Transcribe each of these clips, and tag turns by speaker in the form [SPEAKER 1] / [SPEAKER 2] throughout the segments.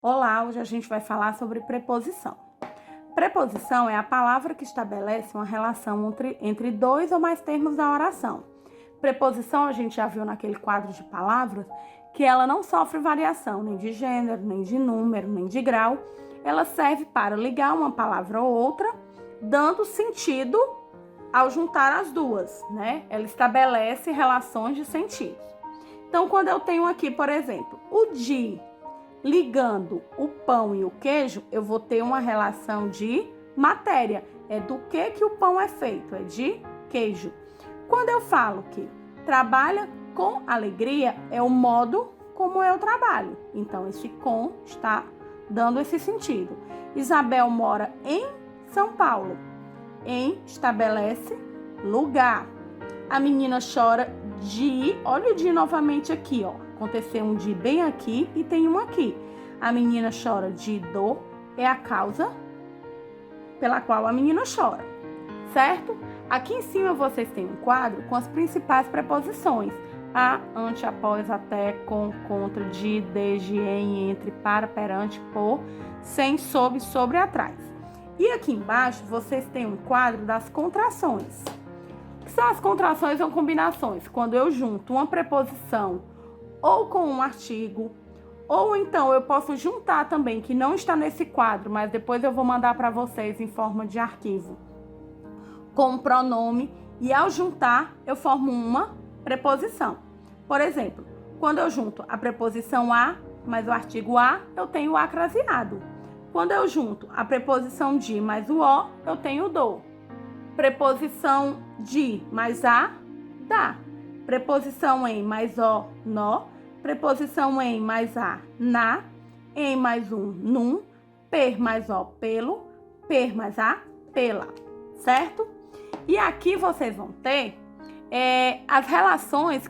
[SPEAKER 1] Olá, hoje a gente vai falar sobre preposição. Preposição é a palavra que estabelece uma relação entre dois ou mais termos da oração. Preposição, a gente já viu naquele quadro de palavras, que ela não sofre variação, nem de gênero, nem de número, nem de grau. Ela serve para ligar uma palavra ou outra, dando sentido ao juntar as duas, né? Ela estabelece relações de sentidos. Então, quando eu tenho aqui, por exemplo, o de ligando o pão e o queijo, eu vou ter uma relação de matéria. É do que o pão é feito, é de queijo. Quando eu falo que trabalha com alegria, é o modo como eu trabalho. Então, esse com está dando esse sentido. Isabel mora em São Paulo. Em estabelece lugar. A menina chora de... Olha o de novamente aqui, ó. Aconteceu um de bem aqui e tem um aqui. A menina chora de dor, é a causa pela qual a menina chora, certo? Aqui em cima vocês têm um quadro com as principais preposições. A, ante, após, até, com, contra, de, desde, em, entre, para, perante, por, sem, sob, sobre, atrás. E aqui embaixo vocês têm um quadro das contrações. O que são as contrações ou combinações? Quando eu junto uma preposição ou com um artigo, ou então eu posso juntar também, que não está nesse quadro, mas depois eu vou mandar para vocês em forma de arquivo, com um pronome, e ao juntar eu formo uma preposição. Por exemplo, quando eu junto a preposição a mais o artigo a, eu tenho o acraseado. Quando eu junto a preposição de mais o o, eu tenho o do. Preposição de mais a, dá. Preposição em mais o, nó. Preposição em mais a, na. Em mais um, num. Per mais o, pelo. Per mais a, pela. Certo? E aqui vocês vão ter as relações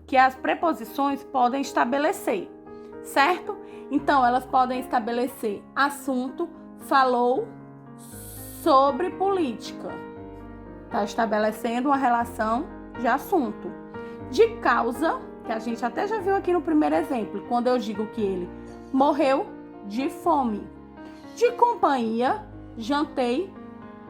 [SPEAKER 1] que as preposições podem estabelecer. Certo? Então, elas podem estabelecer assunto, falou sobre política. Está estabelecendo uma relação de assunto. De causa, que a gente até já viu aqui no primeiro exemplo, quando eu digo que ele morreu de fome. De companhia, jantei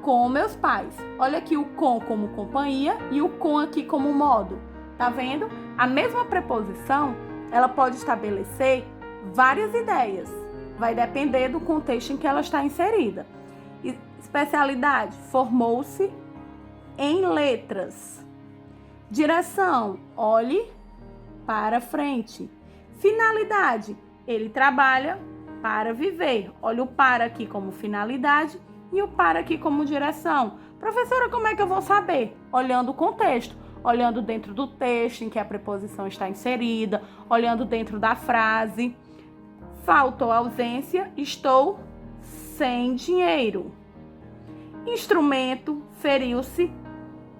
[SPEAKER 1] com meus pais. Olha aqui o com como companhia e o com aqui como modo. Tá vendo? A mesma preposição, ela pode estabelecer várias ideias. Vai depender do contexto em que ela está inserida. Especialidade, formou-se em letras. Direção, olhe para frente. Finalidade, ele trabalha para viver. Olha o para aqui como finalidade e o para aqui como direção. Professora, como é que eu vou saber? Olhando o contexto, olhando dentro do texto em que a preposição está inserida, olhando dentro da frase. Falta ou ausência, estou sem dinheiro. Instrumento, feriu-se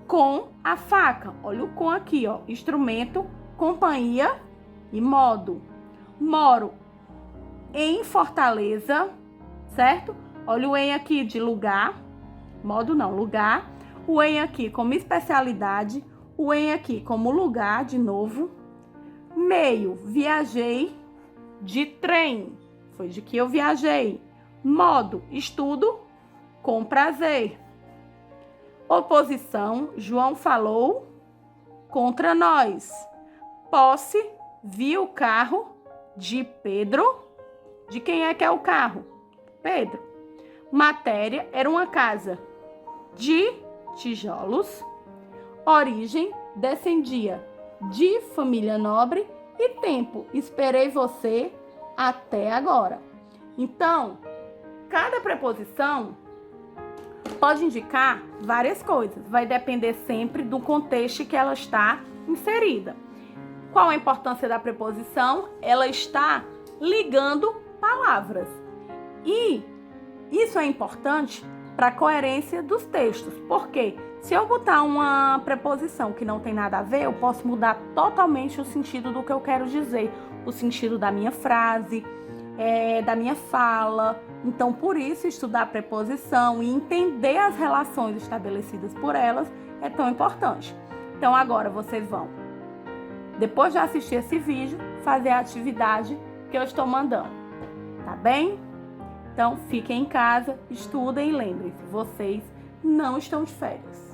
[SPEAKER 1] com a faca. Olha o com aqui, ó. Instrumento, companhia e modo. Moro em Fortaleza, certo? Olha o em aqui de lugar. Modo não, lugar. O em aqui como especialidade. O em aqui como lugar, de novo. Meio, viajei de trem. Foi de que eu viajei. Modo, estudo com prazer. Oposição, João falou contra nós. Posse, vi o carro de Pedro. De quem é que é o carro? Pedro. Matéria, era uma casa de tijolos. Origem, descendia de família nobre. E tempo, esperei você até agora. Então, cada preposição pode indicar várias coisas. Vai depender sempre do contexto que ela está inserida. Qual a importância da preposição? Ela está ligando palavras. E isso é importante para a coerência dos textos. Por quê? Se eu botar uma preposição que não tem nada a ver, eu posso mudar totalmente o sentido do que eu quero dizer, o sentido da minha frase, da minha fala. Então, por isso, estudar a preposição e entender as relações estabelecidas por elas é tão importante. Então, agora vocês vão, depois de assistir esse vídeo, fazer a atividade que eu estou mandando. tá bem? Então, fiquem em casa, estudem e lembrem-se, vocês não estão de férias.